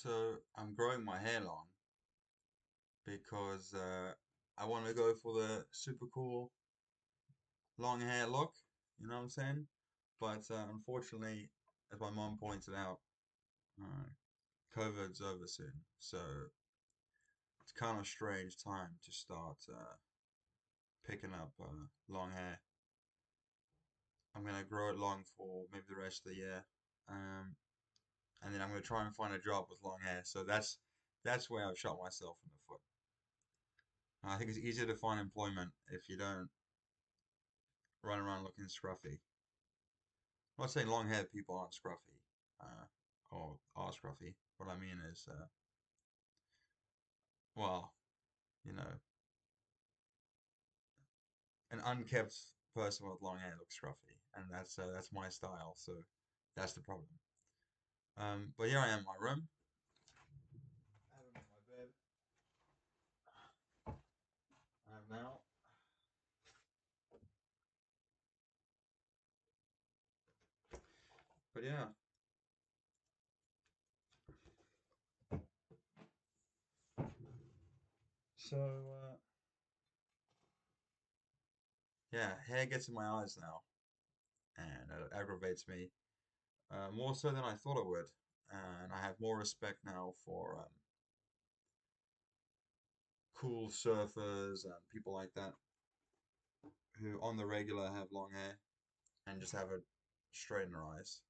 So I'm growing my hair long because I want to go for the super cool long hair look. You know what I'm saying? But unfortunately, as my mom pointed out, uh, COVID's over soon, so it's kind of a strange time to start picking up long hair. I'm gonna grow it long for maybe the rest of the year, um, and then I'm gonna try and find a job with long hair. So that's where I've shot myself in the foot. I think it's easier to find employment if you don't run around looking scruffy. I'm not saying long haired people aren't scruffy, or are scruffy. What I mean is, well, you know, an unkept person with long hair looks scruffy, and that's my style. So that's the problem. But here I am in my room. I have him in my bed. I have now. But yeah, so yeah, hair gets in my eyes now, and it aggravates me more so than I thought it would. And I have more respect now for cool surfers and people like that who on the regular have long hair and just have it straight in their eyes.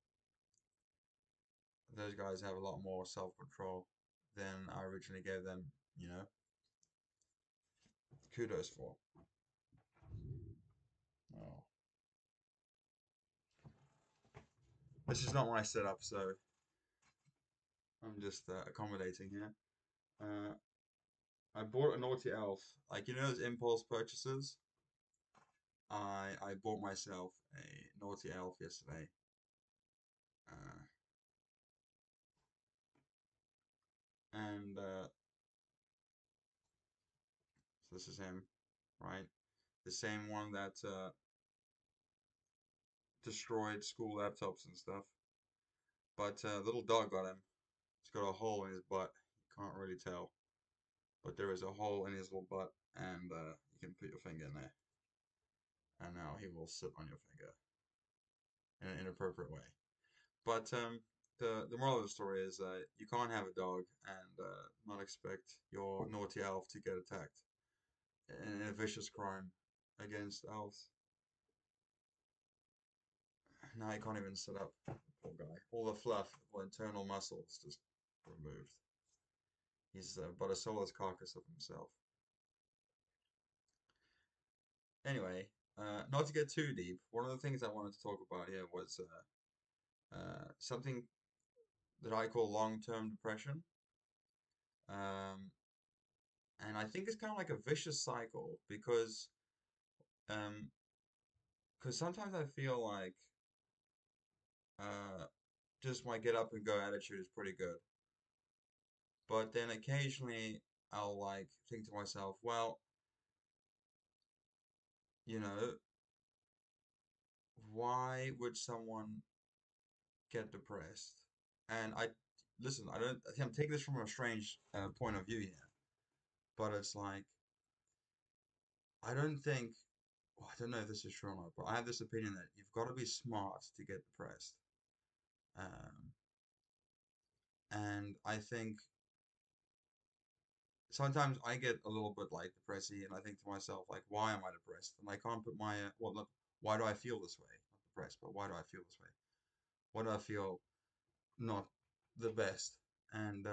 Those guys have a lot more self-control than I originally gave them, you know, kudos for. Oh. This is not my setup, so I'm just accommodating here. Uh, I bought a naughty elf. Like, you know those impulse purchases? I bought myself a naughty elf yesterday. Uh, and so this is him, right? The same one that destroyed school laptops and stuff. But little dog got him. He's got a hole in his butt. You can't really tell, but there is a hole in his little butt, and you can put your finger in there, and now he will sit on your finger in an inappropriate way. But the moral of the story is you can't have a dog and not expect your naughty elf to get attacked in a vicious crime against elves. Now he can't even sit up. Poor guy. All the fluff, all internal muscles just removed. He's but a soulless carcass of himself. Anyway, not to get too deep, one of the things I wanted to talk about here was something that I call long-term depression. Um, and I think it's kind of like a vicious cycle um, because sometimes I feel like uh, just my get up and go attitude is pretty good. But then occasionally I'll like think to myself, well, you know, why would someone get depressed? And I listen, I don't, I think I'm taking this from a strange point of view here, but it's like I don't think, well, I don't know if this is true or not, but I have this opinion that you've got to be smart to get depressed. Um, and I think sometimes I get a little bit like depressy, and I think to myself like, why am I depressed? And I can't put my well, look, why do I feel this way? Not depressed, but why do I feel this way? Why do I feel not the best? And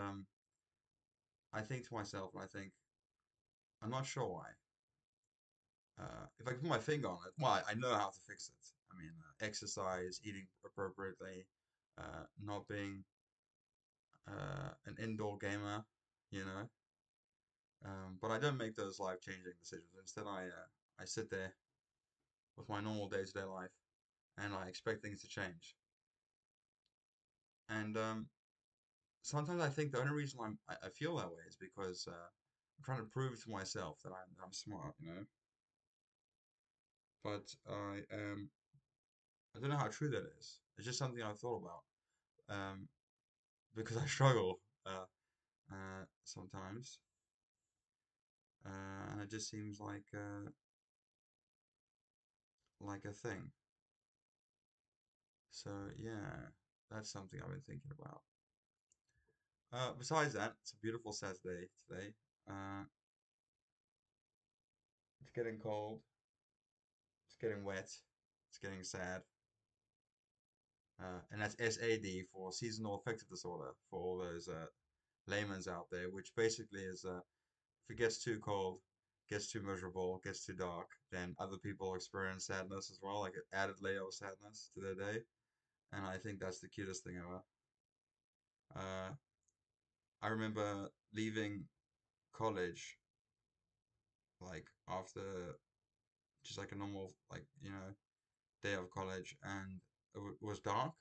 I think to myself, and I think I'm not sure why. If I can put my finger on it, well, I know how to fix it. I mean, exercise, eating appropriately, not being an indoor gamer, you know. But I don't make those life-changing decisions. Instead, I sit there with my normal day-to-day life, and I expect things to change. And sometimes I think the only reason I feel that way is because I'm trying to prove to myself that I'm smart, you know. But I don't know how true that is. It's just something I've thought about because I struggle. sometimes, and it just seems like a thing. So yeah, that's something I've been thinking about. Besides that, it's a beautiful Saturday today. Uh, it's getting cold, it's getting wet, it's getting sad, and that's SAD for seasonal affective disorder for all those layman's out there, which basically is if it gets too cold, gets too miserable, gets too dark, then other people experience sadness as well, like an added layer of sadness to their day. And I think that's the cutest thing ever. Uh, I remember leaving college, like after just like a normal, like, day of college, and it was dark.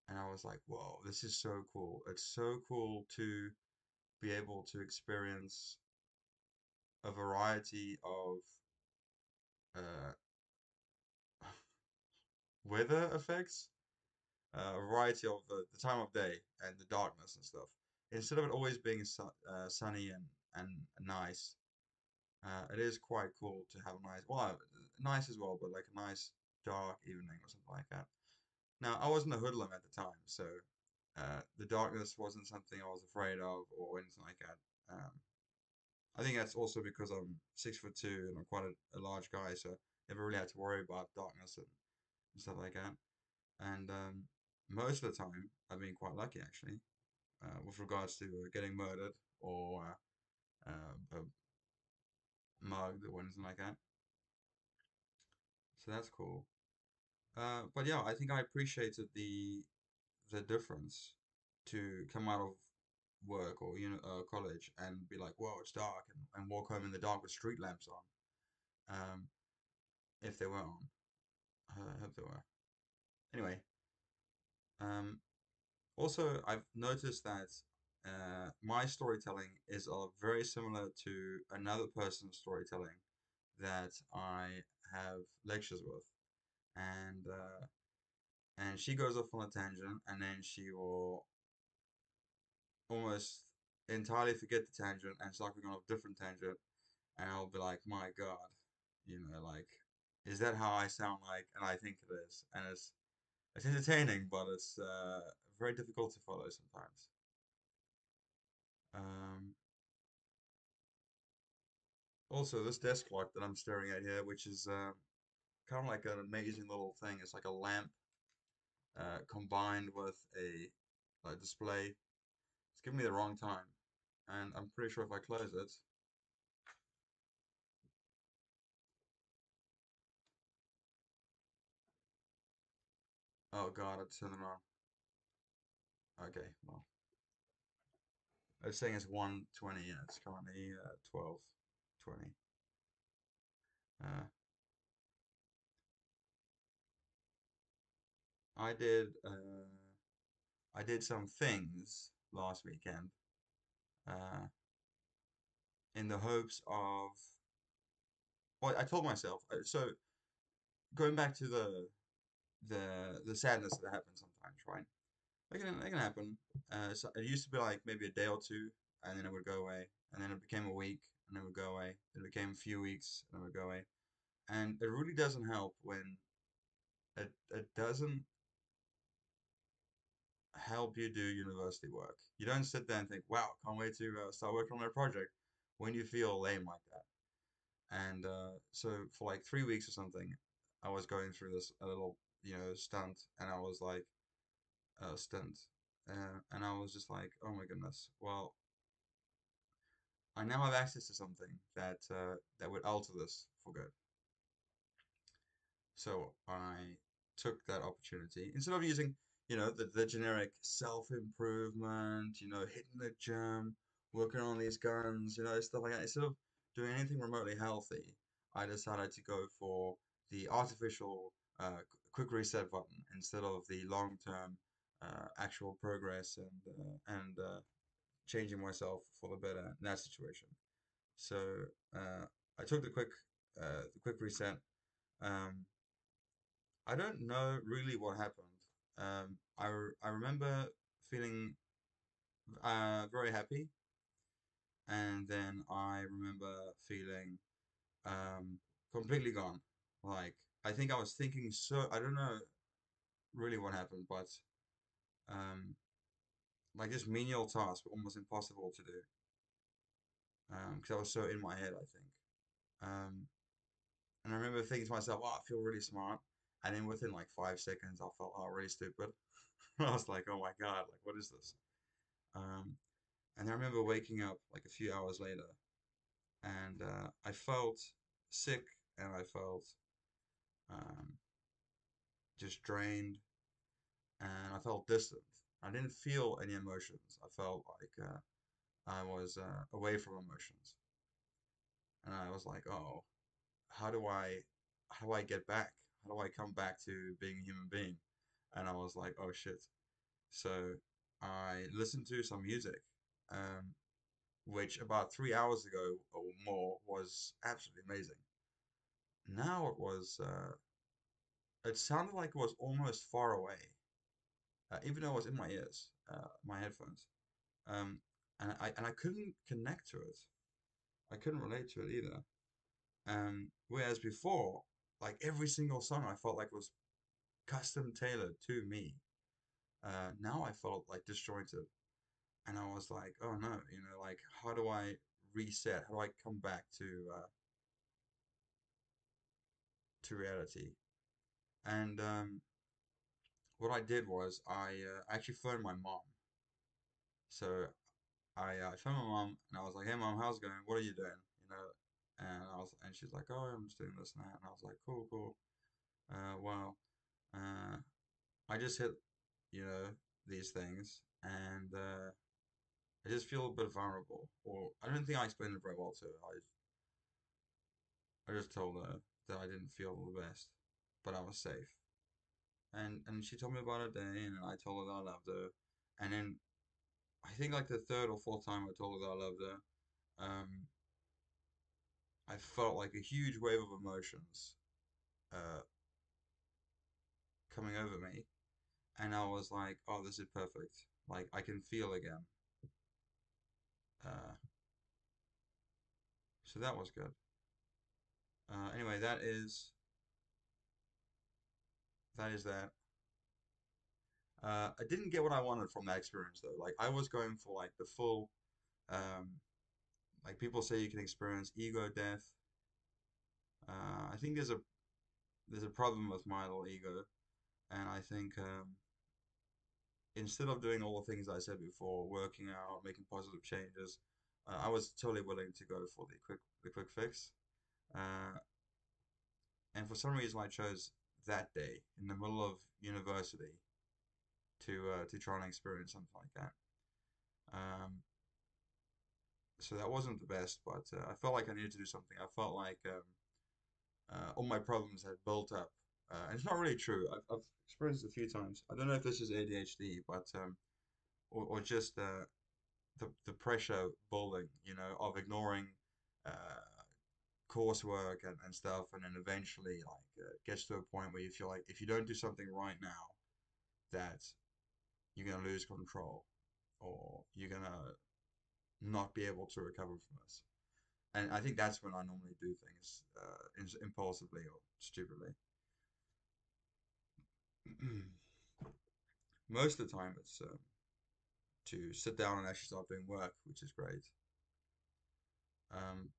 And I was like, whoa, this is so cool. It's so cool to be able to experience a variety of uh, weather effects, a variety of the time of day and the darkness and stuff. Instead of it always being sunny and nice, it is quite cool to have a nice, well, nice as well, but like a nice dark evening or something like that. Now, I wasn't a hoodlum at the time, so the darkness wasn't something I was afraid of or anything like that. I think that's also because I'm 6'2" and I'm quite a large guy, so never really had to worry about darkness and stuff like that. And most of the time, I've been quite lucky actually, with regards to getting murdered or mugged or anything like that. So that's cool. But yeah, I think I appreciated the difference to come out of work or college and be like, whoa, it's dark, and walk home in the dark with street lamps on, if they were on. I hope they were. Anyway, um, also I've noticed that my storytelling is very similar to another person's storytelling that I have lectures with, and she goes off on a tangent, and then she will almost entirely forget the tangent and start going on a different tangent, and I'll be like, my God, like, is that how I sound like? And I think it is, and it's entertaining, but it's very difficult to follow sometimes. Um, Also, this desk clock that I'm staring at here, which is kind of like an amazing little thing. It's like a lamp combined with a display. It's giving me the wrong time, and I'm pretty sure if I close it, oh God, it's turning on. Okay, well, it's saying it's 1:20. Yeah, it's currently 12:20. Uh, I did uh, I did some things last weekend uh, in the hopes of. Well, I told myself. So going back to the sadness that happens sometimes, right? It can happen. So it used to be like maybe a day or two, and then it would go away, and then it became a week, and it would go away. Then it became a few weeks, and it would go away. And it really doesn't help when it doesn't help you do university work. You don't sit there and think, "Wow, can't wait to start working on my project," when you feel lame like that. And so for like 3 weeks or something, I was going through this a little, stunt, and I was like, stint. And I was just like, oh my goodness. Well, I now have access to something that would alter this for good. So I took that opportunity instead of using, the generic self-improvement, hitting the gym, working on these guns, stuff like that. Instead of doing anything remotely healthy, I decided to go for the artificial quick reset button instead of the long-term actual progress and changing myself for the better in that situation. So uh, I took the quick reset. Um, I don't know really what happened. I remember feeling very happy. And then I remember feeling um, completely gone. Like I think I was thinking so I don't know really what happened, but um, like this menial task were almost impossible to do because I was so in my head. I think, and I remember thinking to myself, "Oh, I feel really smart," and then within like 5 seconds, I felt oh really stupid. I was like, "Oh my God, like what is this?" Um, and I remember waking up like a few hours later, and I felt sick, and I felt um, just drained, and I felt distant. I didn't feel any emotions. I felt like I was away from emotions, and I was like, "Oh, how do I, how do I get back? How do I come back to being a human being?" And I was like, "Oh shit!" So I listened to some music, um, which about 3 hours ago or more was absolutely amazing. Now it sounded like it was almost far away, even though it was in my ears, my headphones. Um, and I couldn't connect to it. I couldn't relate to it either. Whereas before, like every single song I felt like was custom tailored to me. Now I felt like disjointed, and I was like, oh no, like how do I reset? How do I come back to reality? And what I did was I actually phoned my mom. So I phoned my mom and I was like, "Hey mom, how's it going? What are you doing?" And she's like, "Oh, I'm just doing this and that." And I was like, "Cool, cool. Well, uh, I just hit, these things, and I just feel a bit vulnerable." Or I don't think I explained it very well to her. I just told her that I didn't feel the best, but I was safe. And she told me about her day, and I told her that I loved her. And then I think like the third or fourth time I told her that I loved her, um, I felt like a huge wave of emotions uh, coming over me, and I was like, "Oh, this is perfect. Like I can feel again." Uh, so that was good. Anyway, that is that. I didn't get what I wanted from that experience though. Like I was going for like the full, um, like people say you can experience ego death. I think there's a problem with my little ego, and I think instead of doing all the things I said before, working out, making positive changes, I was totally willing to go for the quick fix. Uh, and for some reason, I chose that day in the middle of university to try and experience something like that. Um, so that wasn't the best, but I felt like I needed to do something. I felt like all my problems had built up. And it's not really true. I've experienced it a few times. I don't know if this is ADHD, but or just the pressure building, of ignoring uh, coursework and stuff, and then eventually like gets to a point where you feel like if you don't do something right now, that you're gonna lose control, or you're gonna not be able to recover from this. And I think that's when I normally do things impulsively or stupidly. Most of the time, it's to sit down and actually start doing work, which is great. Um,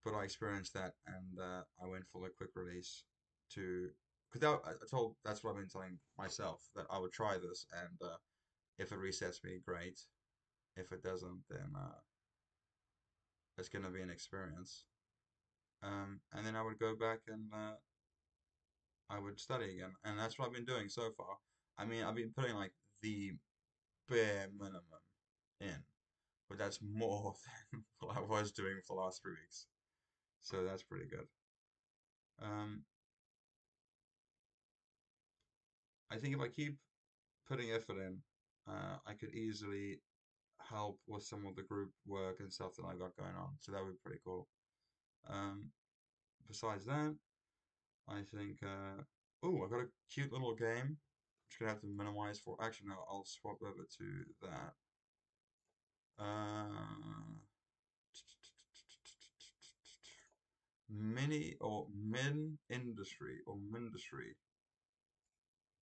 but I experienced that, and I went for the quick release to because I told that's what I've been telling myself that I would try this, and if it resets me, great. If it doesn't, then it's gonna be an experience. And then I would go back and I would study again, and that's what I've been doing so far. I mean, I've been putting like the bare minimum in, but that's more than what I was doing for the last 3 weeks. So that's pretty good. Um, I think if I keep putting effort in, I could easily help with some of the group work and stuff that I got going on. So that would be pretty cool. Um, Besides that, I think, oh, I got a cute little game. I'm just gonna have to minimize for, actually, no, I'll swap over to that. Uh, Mini or min industry or mindustry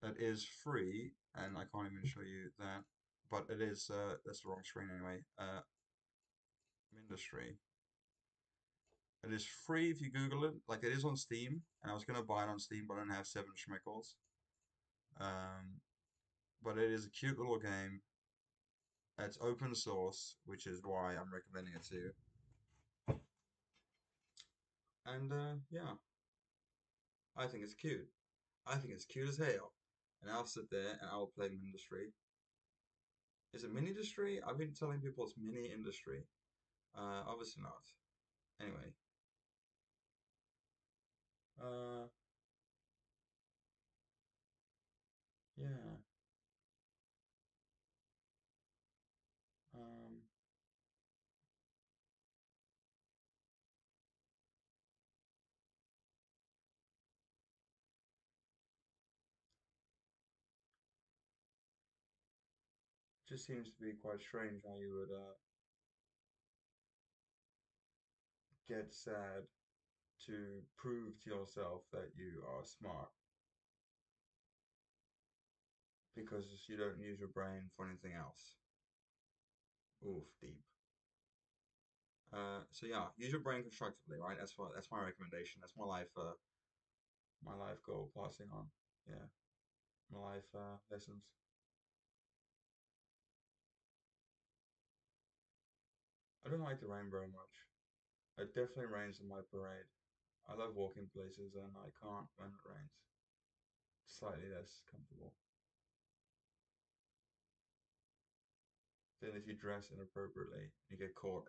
that is free, and I can't even show you that, but it is, that's the wrong screen anyway. Mindustry. It is free if you Google it. Like it is on Steam, and I was gonna buy it on Steam, but I don't have seven schmickles. Um, but it is a cute little game. It's open source, which is why I'm recommending it to you. And yeah, I think it's cute. I think it's cute as hell. And I'll sit there and I'll play Mindustry. Is it mini industry? I've been telling people it's mini industry. Obviously not. Anyway, uh, yeah. Um, just seems to be quite strange how you would get sad to prove to yourself that you are smart because you don't use your brain for anything else. Oof, deep. So yeah, use your brain constructively, right? That's my recommendation. That's my life goal passing on. Yeah, my life lessons. I don't like the rain very much. It definitely rains in my parade. I love walking places and I can't when it rains. Slightly less comfortable. Then if you dress inappropriately, you get caught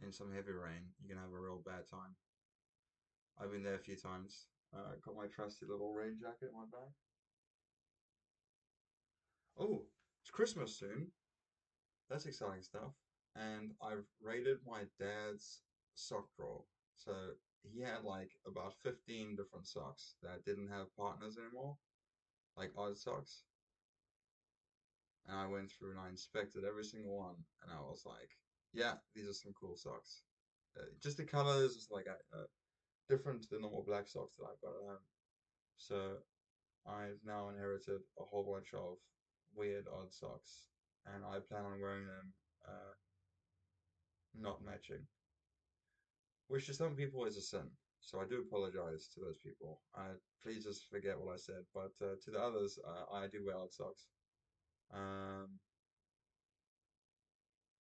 in some heavy rain, you can have a real bad time. I've been there a few times. Got my trusty little rain jacket in my bag. Oh, it's Christmas soon. That's exciting stuff. And I've raided my dad's sock drawer. So he had like about 15 different socks that didn't have partners anymore, like odd socks. And I went through and I inspected every single one, and I was like, yeah, these are some cool socks. Just the colors is like different to the normal black socks that I've got at home. So I've now inherited a whole bunch of weird odd socks, and I plan on wearing them not matching, which to some people is a sin. So I do apologize to those people. Please just forget what I said. But to the others, I do wear odd socks. Um,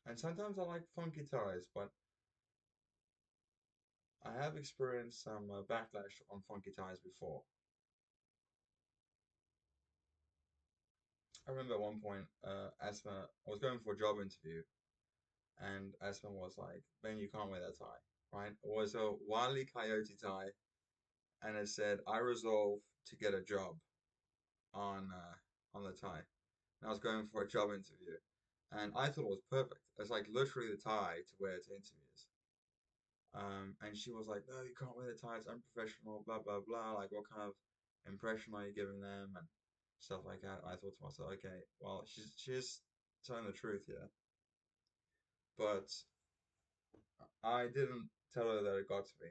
and sometimes I like funky ties, but I have experienced some backlash on funky ties before. I remember at one point, Asma, I was going for a job interview, and Asma was like, "Ben, you can't wear that tie, right?" It was a Wile E. Coyote tie, and it said, "I resolve to get a job" on the tie. And I was going for a job interview, and I thought it was perfect. It's like literally the tie to wear to interviews. And she was like, "No, you can't wear the tie. It's unprofessional. Blah blah blah. Like, what kind of impression are you giving them?" And stuff like that. I thought to myself, okay, well, she's telling the truth here, but I didn't tell her that it got to me.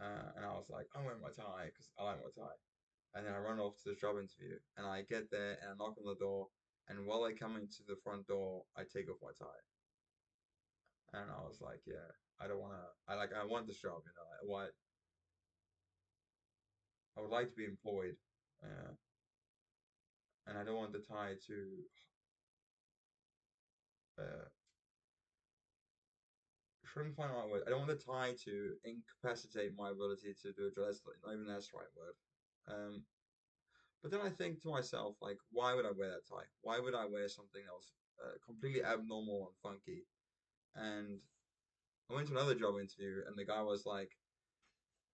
And I was like, I'm wearing my tie because I like my tie. And then I run off to the job interview, and I get there and I knock on the door, and while I come into the front door, I take off my tie. And I was like, yeah, I don't want to. I want this job, you know. I would like to be employed, uh, and I don't want the tie to uh, trying to find the right word. I don't want the tie to incapacitate my ability to do a job. That's not even that's the right word. Um, but then I think to myself, like, why would I wear that tie? Why would I wear something else completely abnormal and funky? And I went to another job interview, and the guy was like,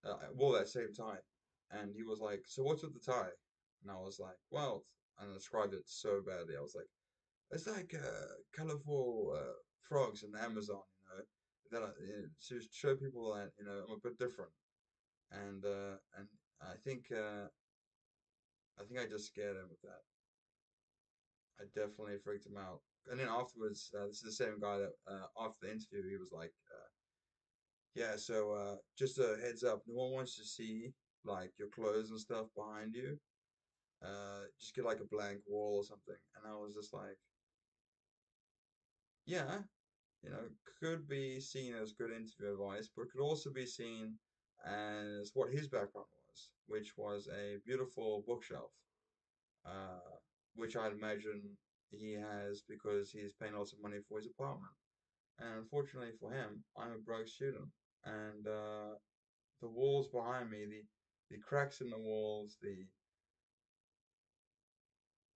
I wore that same tie, and he was like, "So what's with the tie?" And I was like, "Well," and I described it so badly. I was like, "It's like colorful frogs in the Amazon, you know." That to show people that I'm a bit different, and I think I think I just scared him with that. I definitely freaked him out. And then afterwards, this is the same guy that after the interview, he was like, "Yeah, so just a heads up, no one wants to see like your clothes and stuff behind you. Just get like a blank wall or something." And I was just like, "Yeah, you know, could be seen as good interview advice, but could also be seen as what his background was, which was a beautiful bookshelf, uh, which I'd imagine he has because he's paying lots of money for his apartment. And unfortunately for him, I'm a broke student, and the walls behind me, the cracks in the walls, the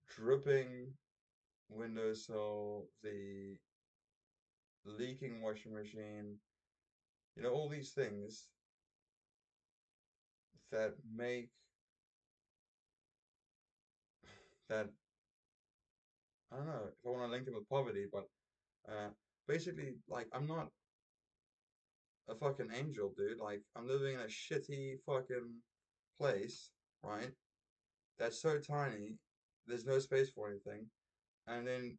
dripping windowsill, the leaking washing machine, all these things that make that I don't know if I want to link it with poverty, but uh, basically, like, I'm not a fucking angel, dude. Like, I'm living in a shitty fucking place, right? That's so tiny, there's no space for anything. And then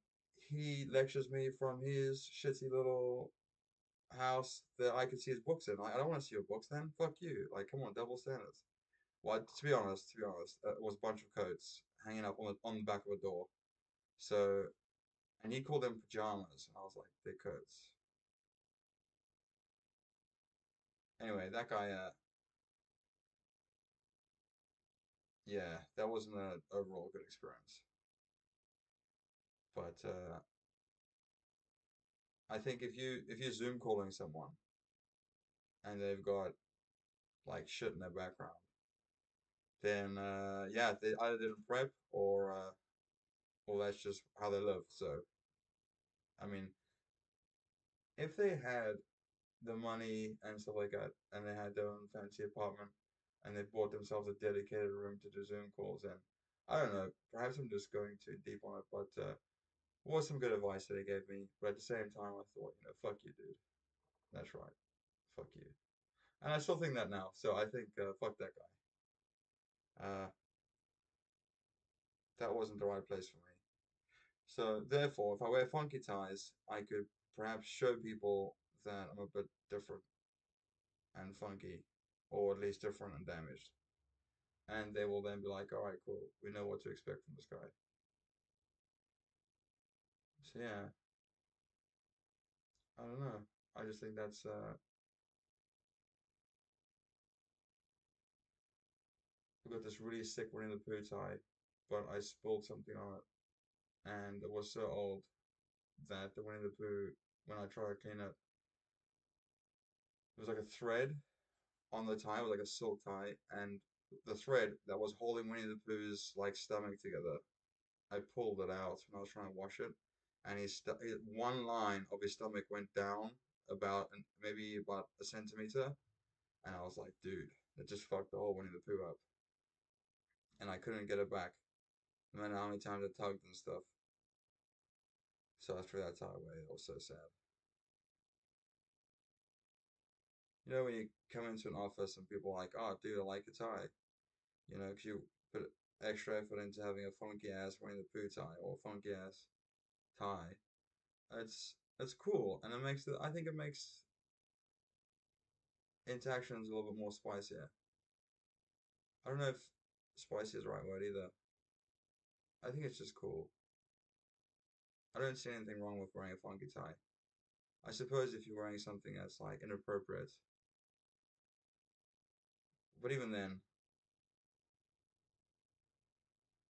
he lectures me from his shitty little house that I could see his books in. Like, I don't want to see your books then. Fuck you. Like, come on, double standards. Well, to be honest, it was a bunch of coats hanging up on the back of a door. So, and he called them pajamas, and I was like, they're coats. Anyway, that guy, yeah, that wasn't an overall good experience. But I think if you're Zoom calling someone and they've got like shit in their background, then yeah, they either didn't prep or that's just how they live. So I mean, if they had the money and stuff like that, and they had their own fancy apartment, and they bought themselves a dedicated room to do Zoom calls, and I don't know, perhaps I'm just going too deep on it, but it was some good advice that they gave me. But at the same time, I thought, fuck you, dude. That's right, fuck you. And I still think that now. So I think fuck that guy. That wasn't the right place for me. So therefore, if I wear funky ties, I could perhaps show people that I'm a bit different and funky, or at least different and damaged. And they will then be like, all right, cool, we know what to expect from this guy. So yeah, I don't know. I just think that's I got this really sick Winnie the Pooh tie, but I spilled something on it, and it was so old that the Winnie the Pooh, when I tried to clean it, there was like a thread on the tie, it was like a silk tie, and the thread that was holding Winnie the Pooh's like stomach together, I pulled it out when I was trying to wash it, and one line of his stomach went down maybe about a centimeter, and I was like, dude, that just fucked the whole Winnie the Pooh up, and I couldn't get it back. No matter how many times I tugged and stuff, so I threw that tie away. That was so sad. When you come into an office and people are like, "Oh, dude, I like your tie," because you put extra effort into having a funky ass Winnie the Pooh tie or funky ass tie. It's cool, and I think it makes interactions a little bit more spicier. I don't know if spicy is the right word either. I think it's just cool. I don't see anything wrong with wearing a funky tie. I suppose if you're wearing something that's like inappropriate, but even then,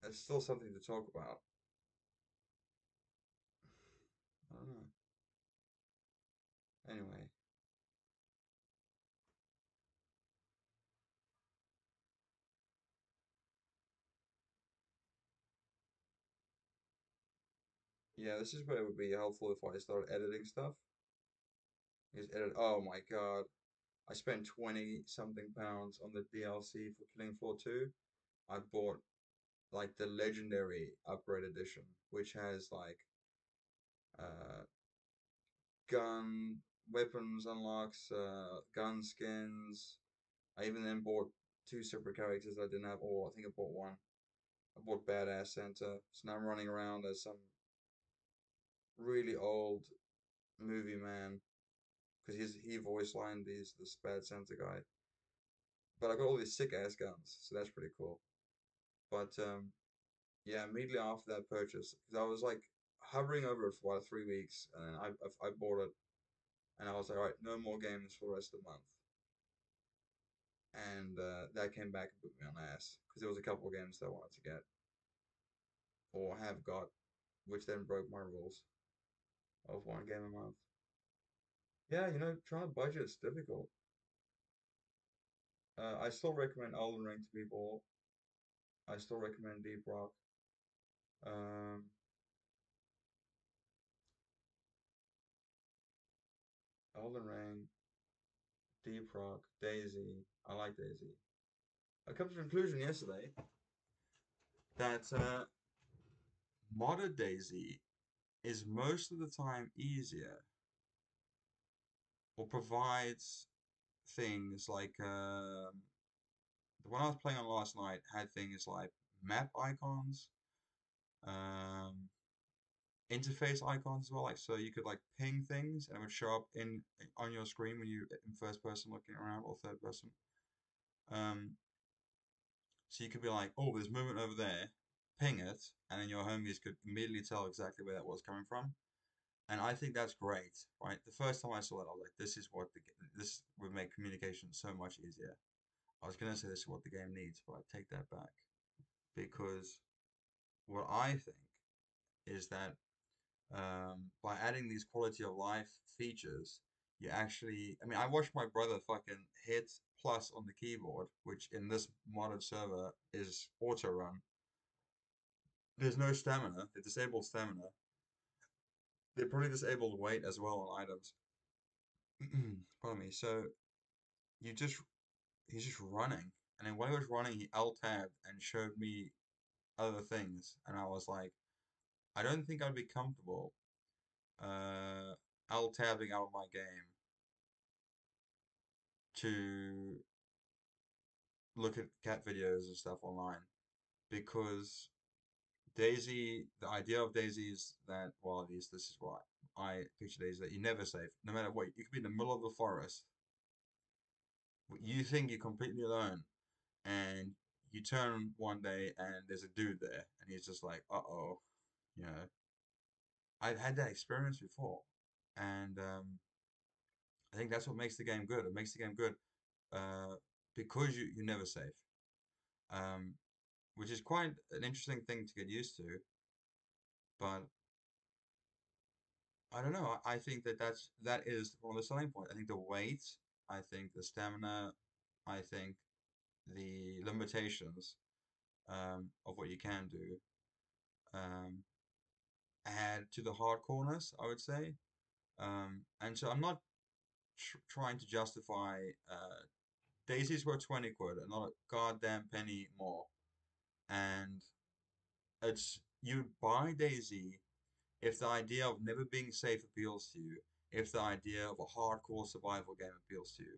it's still something to talk about. I don't know. Anyway, yeah, this is where it would be helpful if I started editing stuff. Oh my God, I spent 20 something pounds on the DLC for Killing Floor 2. I bought like the legendary upgrade edition, which has like uh gun weapons unlocks, gun skins. I even then bought two separate characters I didn't have, or I think I bought one. I bought Badass Santa, so now I'm running around as some really old movie man because he voice lined this bad Santa guy. But I got all these sick ass guns, so that's pretty cool. But yeah, immediately after that purchase, because I was like hovering over it for about 3 weeks, and then I bought it, and I was like, all right, no more games for the rest of the month. And that came back and put me on the ass because there was a couple of games that I wanted to get or have got, which then broke my rules of one game a month. Yeah, trying to budget is difficult. I still recommend Elden Ring to people. I still recommend Deep Rock. Um, Elden Ring, Deep Rock, Daisy. I like Daisy. I come to the conclusion yesterday that modern Daisy is most of the time easier or provides things like the one I was playing on last night had things like map icons, um, interface icons as well. Like so, you could like ping things and it would show up in on your screen when you in first person looking around or third person. Um, so you could be like, oh, there's movement over there, ping it, and then your homies could immediately tell exactly where that was coming from. And I think that's great, right? The first time I saw that, I was like, this would make communication so much easier. I was gonna say this is what the game needs, but I take that back because what I think is that by adding these quality of life features, you actually, I mean, I watched my brother fucking hit plus on the keyboard, which in this modded server is auto run. There's no stamina. They disabled stamina. They probably disabled weight as well on items. Pardon me. So you just he's just running, and then when he was running, he alt tabbed and showed me other things, and I was like, I don't think I'd be comfortable uh alt tabbing out of my game to look at cat videos and stuff online because Daisy, the idea of Daisy is that, well, at least this is what I picture Daisy, that you're never safe. No matter what, you could be in the middle of the forest. You think you're completely alone, and you turn one day and there's a dude there, and he's just like, uh-oh, you know. I've had that experience before, and I think that's what makes the game good. It makes the game good uh, because you're never safe, um, which is quite an interesting thing to get used to. But I don't know. I think that is one of the selling points. I think the weight, I think the stamina, I think the limitations of what you can do um, add to the hardcoreness, I would say. And so I'm not trying to justify Daisy's worth 20 quid and not a goddamn penny more. And it's you buy Daisy if the idea of never being safe appeals to you, if the idea of a hardcore survival game appeals to you,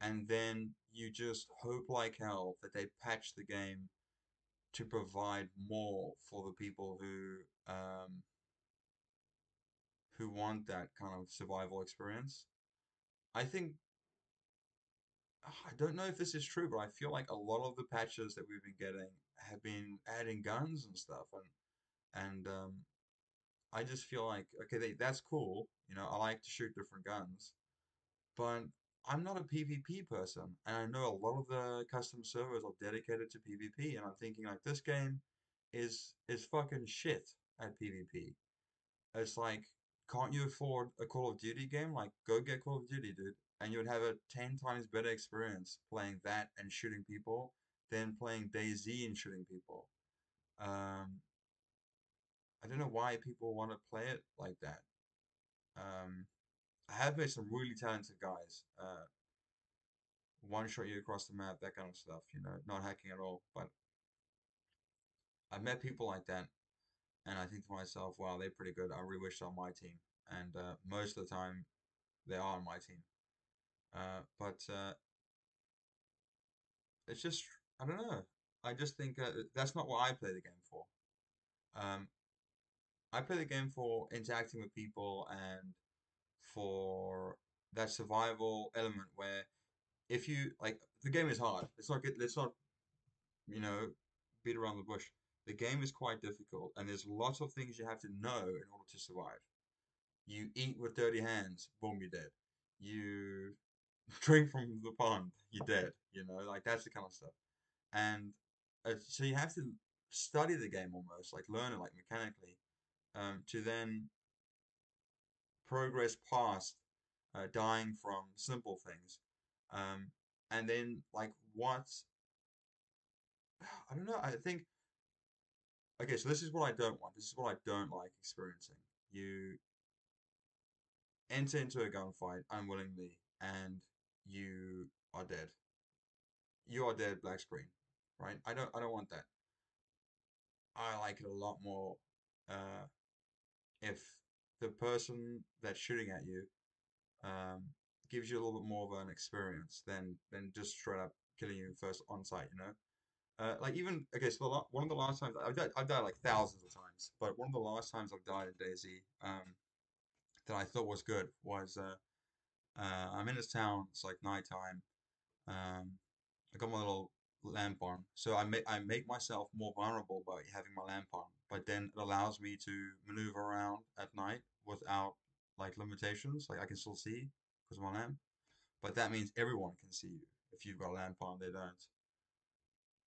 and then you just hope like hell that they patch the game to provide more for the people who want that kind of survival experience. I think I don't know if this is true, but I feel like a lot of the patches that we've been getting have been adding guns and stuff, and I just feel like okay, that's cool. I like to shoot different guns, but I'm not a PvP person, and I know a lot of the custom servers are dedicated to PvP, and I'm thinking like this game is fucking shit at PvP. It's like, can't you afford a Call of Duty game? Like, go get Call of Duty, dude, and you would have a 10 times better experience playing that and shooting people than playing DayZ and shooting people. Um, I don't know why people want to play it like that. Um, I have met some really talented guys. One shot you across the map, that kind of stuff, not hacking at all. But I've met people like that, and I think to myself, wow, they're pretty good. I really wish they're on my team. And most of the time, they are on my team. But it's just, I don't know. I just think that's not what I play the game for. Um, I play the game for interacting with people and for that survival element where if you like the game is hard. It's not good. Let's not you know beat around the bush. The game is quite difficult, and there's lots of things you have to know in order to survive. You eat with dirty hands, boom, you're dead. You drink from the pond, you're dead. Like that's the kind of stuff. And so you have to study the game almost, like learn it, like mechanically, to then progress past dying from simple things. Um, and then like what I don't know. I think okay. So this is what I don't want. This is what I don't like experiencing. You enter into a gunfight unwillingly, and you are dead. You are dead. Black screen, right? I don't want that. I like it a lot more uh, if the person that's shooting at you um, gives you a little bit more of an experience than just straight up killing you first on sight. Like even okay, so one of the last times I've died like thousands of times, but one of the last times I've died in Daisy that I thought was good was I'm in this town. It's like nighttime. Um, I got my little lamp on, so I make myself more vulnerable by having my lamp on. But then it allows me to maneuver around at night without like limitations. Like I can still see because of my lamp, but that means everyone can see you. If you've got a lamp on, they don't.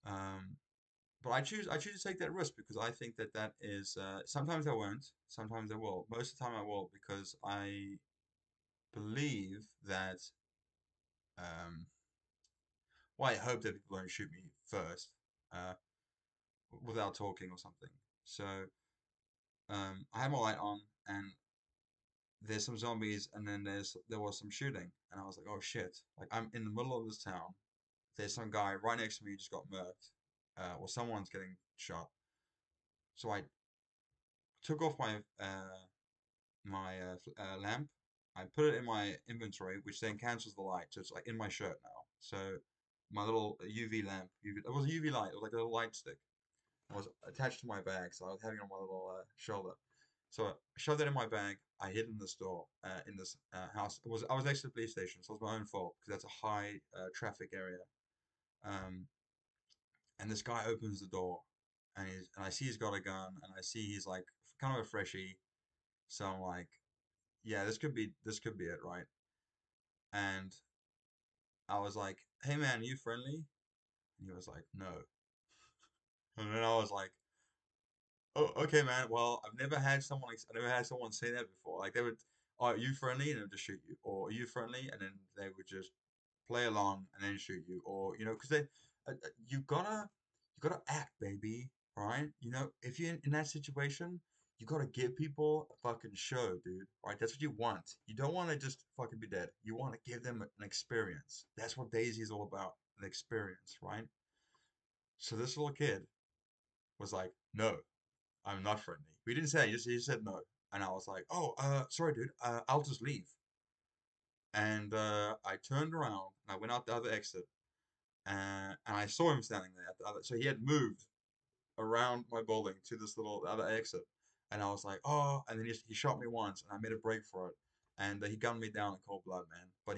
Um, but I choose to take that risk because I think that that is sometimes I won't, sometimes I will. Most of the time I will because I believe that um, well, I hope that people don't shoot me first uh, without talking or something. So I had my light on, and there's some zombies, and then there was some shooting, and I was like, oh shit! Like I'm in the middle of this town. There's some guy right next to me who just got murked, or someone's getting shot. So I took off my lamp. I put it in my inventory, which then cancels the light, so it's like in my shirt now. So my little UV lamp, it was a UV light. It was like a little light stick. It was attached to my bag, so I was having it on my little shoulder. So I shoved it in my bag. I hid in the store, in this house. I was next to the police station, so it was my own fault because that's a high traffic area. Um, and this guy opens the door, and I see he's got a gun, and I see he's like kind of a freshie. So I'm like, yeah, this could be it, right? And I was like, hey man, are you friendly? And he was like, no. And then I was like, oh, okay, man. Well, I've never had someone say that before. Like they would, oh, are you friendly? And they would just shoot you, or are you friendly? And then they would just play along and then shoot you, or because you gotta act, baby, right? If you're in that situation, you gotta give people a fucking show, dude. Right? That's what you want. You don't want to just fucking be dead. You want to give them an experience. That's what Daisy is all about, an experience, right? So this little kid was like, no. I'm not friendly. We didn't say, he just said no. And I was like, oh, sorry, dude, I'll just leave. And I turned around and I went out the other exit and I saw him standing there at the other. So he had moved around my building to this little other exit. And I was like, oh, and then he shot me once and I made a break for it. And he gunned me down in cold blood, man. But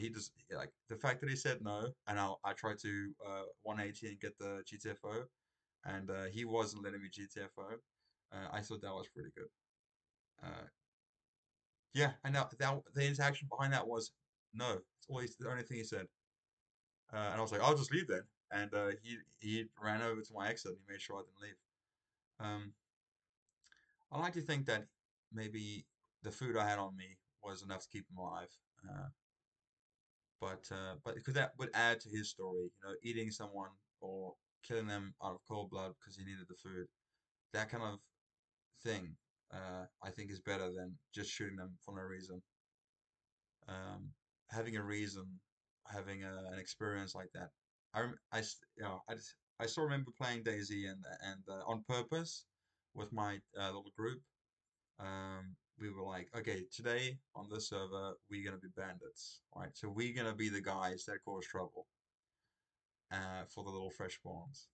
like, the fact that he said no, and I tried to 180 and get the GTFO, and he wasn't letting me GTFO. I thought that was pretty good. Uh, Yeah, and that the interaction behind that was no. The only thing he said. And I was like, I'll just leave then. And he ran over to my exit and he made sure I didn't leave. Um, I like to think that maybe the food I had on me was enough to keep him alive. Uh, but because that would add to his story, eating someone or killing them out of cold blood because he needed the food. That kind of thing, I think, is better than just shooting them for no reason. Having a reason, having an experience like that. I still remember playing Daisy and on purpose with my little group. We were like, okay, today on this server we're gonna be bandits, right? So we're gonna be the guys that cause trouble for the little fresh spawns.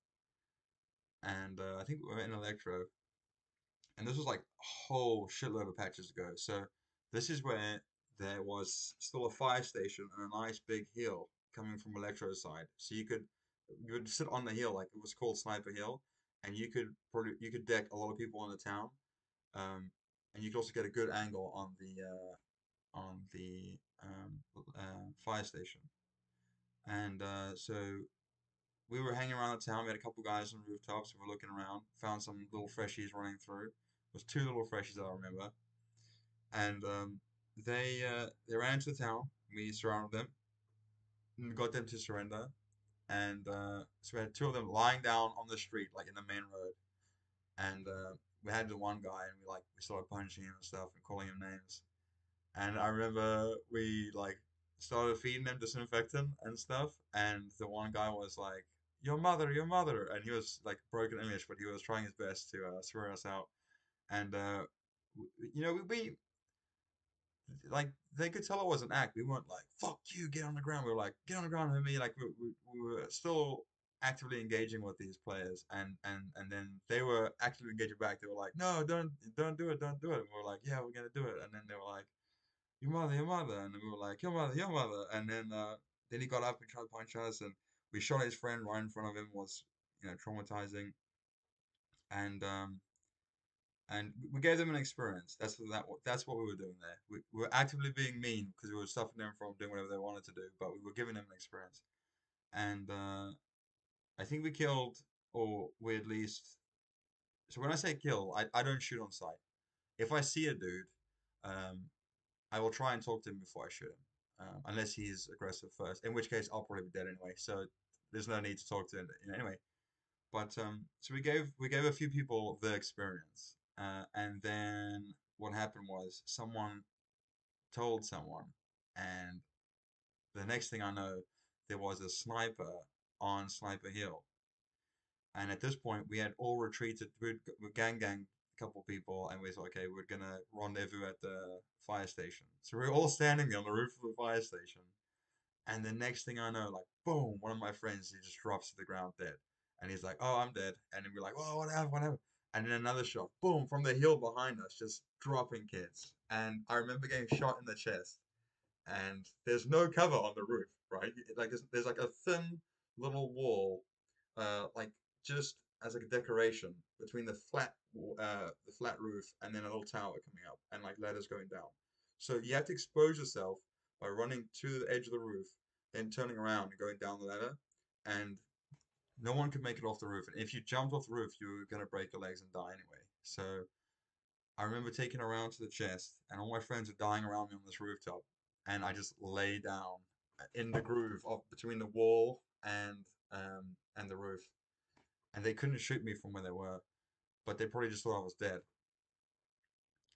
and I think we were in Electro, and this was like a whole shitload of patches ago. So this is where there was still a fire station and a nice big hill coming from Electro's side. So you would sit on the hill, like it was called Sniper Hill, and you could deck a lot of people in the town, and you could also get a good angle on the fire station. And so we were hanging around the town. We had a couple guys on the rooftops. We were looking around. Found some little freshies running through. There was two little freshies that I remember, and they ran into the town. We surrounded them and got them to surrender. And so we had two of them lying down on the street, like in the main road. And we had the one guy, and we started punching him and stuff and calling him names. And I remember we like started feeding him disinfectant and stuff. And the one guy was like, your mother," and he was like broken English, but he was trying his best to swear us out. And you know, we like they could tell it was an act. We weren't like "fuck you, get on the ground." We were like "get on the ground with me." Like we were still actively engaging with these players, and then they were actively engaging back. They were like, "No, don't do it, don't do it." And we were like, "Yeah, we're gonna do it." And then they were like, your mother," and we were like, your mother." And then he got up and tried to punch us, and we shot his friend right in front of him. Was traumatizing, and we gave them an experience. That's what we were doing there. We were actively being mean because we were stopping them from doing whatever they wanted to do, but we were giving them an experience. And I think we killed, or we at least. So when I say kill, I don't shoot on sight. If I see a dude, um, I will try and talk to him before I shoot him, unless he's aggressive first. In which case, I'll probably be dead anyway. So there's no need to talk to him anyway. But so we gave a few people the experience, and then what happened was someone told someone, and the next thing I know, there was a sniper on Sniper Hill, and at this point we had all retreated. We gang a couple people, and we thought, okay, we're gonna rendezvous at the fire station. So we are all standing there on the roof of the fire station, and the next thing I know, like boom, one of my friends he just drops to the ground dead. And he's like, "Oh, I'm dead." And then we're like, "Oh, what happened? What happened?" And then another shot, boom, from the hill behind us, just dropping kids. And I remember getting shot in the chest. And there's no cover on the roof, right? There's like a thin little wall, like just as like a decoration between the flat roof and then a little tower coming up and like ladders going down. So you have to expose yourself by running to the edge of the roof, then turning around and going down the ladder, and no one can make it off the roof. And if you jumped off the roof, you were gonna break your legs and die anyway. So I remember taking a round to the chest, and all my friends are dying around me on this rooftop, and I just lay down in the groove of between the wall and the roof, and they couldn't shoot me from where they were, but they probably just thought I was dead.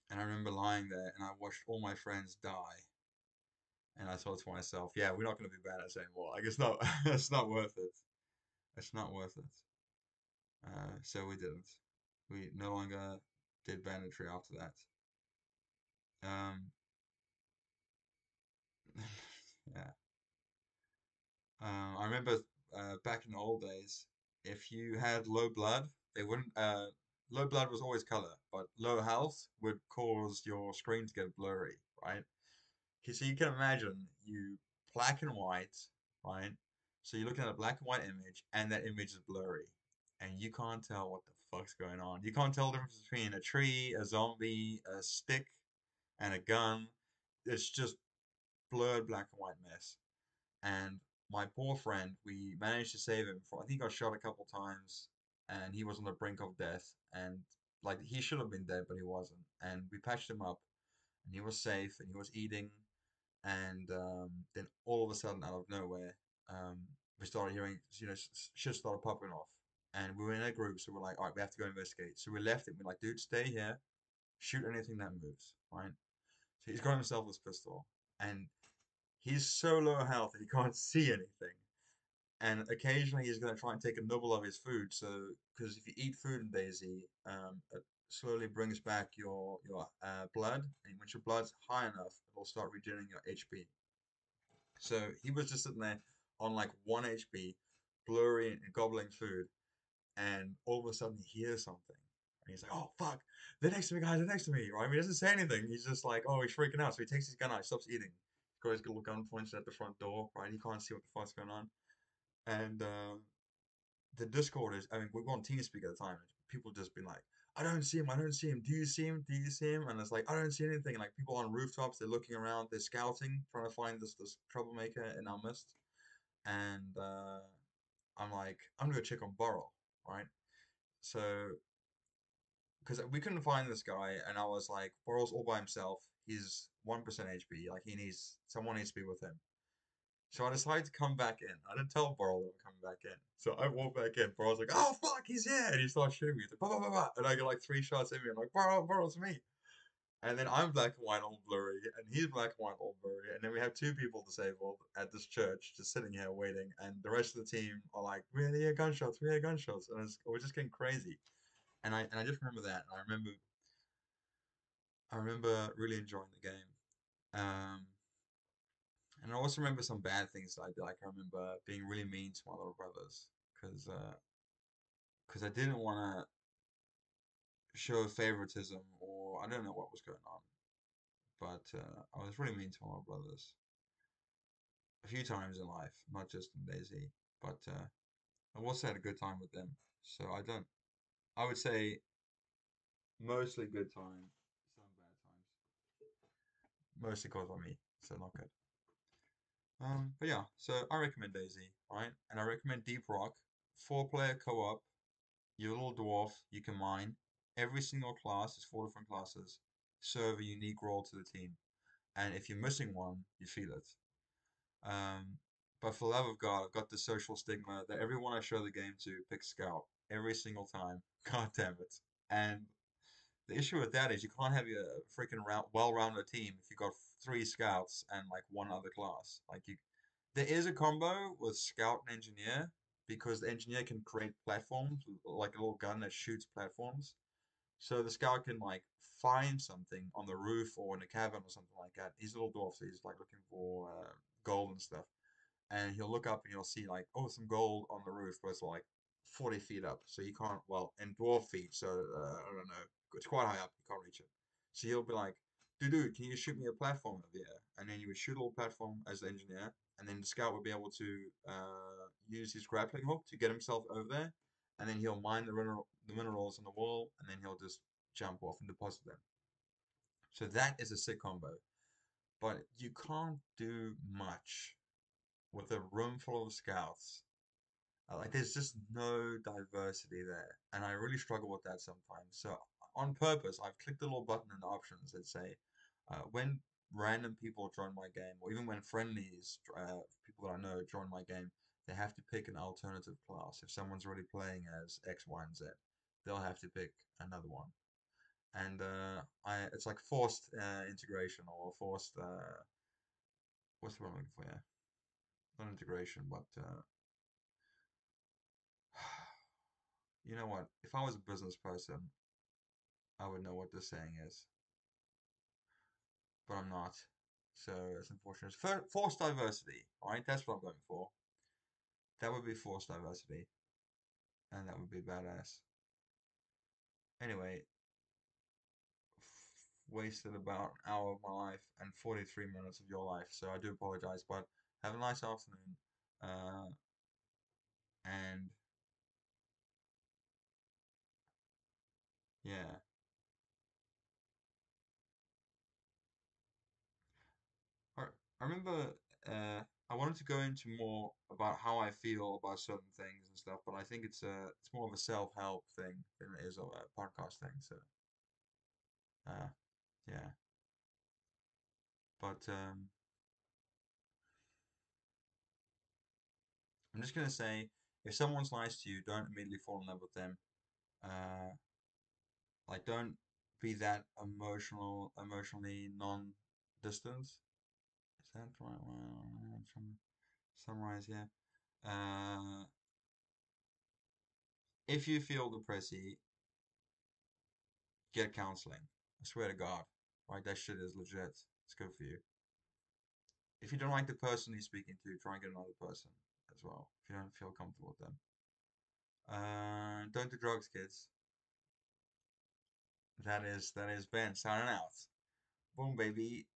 And I remember lying there, and I watched all my friends die, and I thought to myself, "Yeah, we're not going to be bad at this anymore. Like it's not, it's not worth it. It's not worth it." So we didn't. We no longer did banditry after that. Um, yeah. I remember back in the old days, if you had low blood, they wouldn't. Low blood was always color, but low health would cause your screen to get blurry, right? So you can imagine you black and white, right? So you're looking at a black and white image, and that image is blurry, and you can't tell what the fuck's going on. You can't tell the difference between a tree, a zombie, a stick, and a gun. It's just blurred black and white mess. And my poor friend, we managed to save him from, I think he got shot a couple times and he was on the brink of death. And like he should have been dead, but he wasn't. And we patched him up and he was safe and he was eating. And then all of a sudden, out of nowhere, we started hearing, shit started popping off. And we were in a group, so we're like, all right, we have to go investigate. So we left him. We're like, dude, stay here, shoot anything that moves, right? So he's got himself this pistol. And he's so low health that he can't see anything. And occasionally he's going to try and take a nibble of his food. So, because if you eat food in Daisy, it slowly brings back your blood, and once your blood's high enough, it'll start regenerating your HP. So he was just sitting there on like one HP, blurry and gobbling food, and all of a sudden he hears something. And he's like, oh, fuck, they're next to me, guys, they're next to me, right? I mean, he doesn't say anything. He's just like, oh, he's freaking out. So he takes his gun out, he stops eating. He's got his little gun pointed at the front door, right? He can't see what the fuck's going on. And the Discord is, I mean, we were on TeamSpeak at the time. People just been like, I don't see him, I don't see him. Do you see him? Do you see him? And it's like, I don't see anything. And like people on rooftops, they're looking around, they're scouting, trying to find this troublemaker in our midst. And I'm like, I'm gonna go check on Burrell, right? So, because we couldn't find this guy, and I was like, Burrell's all by himself. He's 1% HP. Like he needs someone needs to be with him. So I decided to come back in. I didn't tell Burl that I'm coming back in. So I walk back in. Burl's like, oh fuck, he's here. And he starts shooting me. He's like, bah, bah, bah, bah. And I get like 3 shots in me. I'm like, Burl, it's me. And then I'm black and white all blurry. And he's black and white all blurry. And then we have 2 people disabled at this church just sitting here waiting. And the rest of the team are like, we hear gunshots, we hear gunshots. And we're just getting crazy. And I just remember that. And I remember really enjoying the game. Um, And I also remember some bad things that I did. Like I remember being really mean to my little brothers because I didn't want to show favoritism or I don't know what was going on. But I was really mean to my little brothers a few times in life, not just in Daisy. But I also had a good time with them. So I don't. I would say mostly good time, some bad times. Mostly caused by me, so not good. But yeah, so I recommend Daisy, right? And I recommend Deep Rock, 4-player co-op. You're a little dwarf, you can mine. Every single class is 4 different classes. Serve a unique role to the team. And if you're missing one, you feel it. Um, but for the love of God, I've got the social stigma that everyone I show the game to picks Scout every single time. God damn it. And the issue with that is you can't have a freaking well-rounded team if you've got 3 Scouts and like one other class. There is a combo with Scout and Engineer because the Engineer can create platforms, like a little gun that shoots platforms. So the Scout can like find something on the roof or in a cabin or something like that. He's a little dwarf, so he's like looking for gold and stuff. And he'll look up and he'll see like, oh, some gold on the roof, but it's like 40 feet up. So you can't, well, in dwarf feet, so I don't know. It's quite high up, you can't reach it. So he'll be like, dude, can you shoot me a platform over here? And then you would shoot a little platform as the engineer, and then the scout would be able to use his grappling hook to get himself over there, and then he'll mine the minerals on the wall, and then he'll just jump off and deposit them. So that is a sick combo. But you can't do much with a room full of scouts. Like there's just no diversity there, and I really struggle with that sometimes. So on purpose, I've clicked the little button in the options that say, when random people join my game, or even when friendlies, people that I know join my game, they have to pick an alternative class. If someone's already playing as X, Y, and Z, they'll have to pick another one. And it's like forced integration or forced, what's the word I'm looking for? Yeah, not integration, but you know what? If I was a business person, I would know what this saying is, but I'm not. So it's unfortunate. Forced diversity, all right? That's what I'm going for. That would be forced diversity, and that would be badass. Anyway, wasted about an hour of my life and 43 minutes of your life, so I do apologize, but have a nice afternoon. Uh, and yeah, I, I remember I wanted to go into more about how I feel about certain things and stuff, but I think it's more of a self-help thing than it is a podcast thing. So uh, yeah, but I'm just gonna say if someone's nice to you, don't immediately fall in love with them. Uh, like don't be that emotionally non-distant. Is that right? Well, I'm trying to summarize here. Uh, if you feel depressy, get counseling. I swear to God. Right, that shit is legit. It's good for you. If you don't like the person you're speaking to, try and get another person as well. If you don't feel comfortable with them. Don't do drugs, kids. That is Ben signing out. Boom, baby.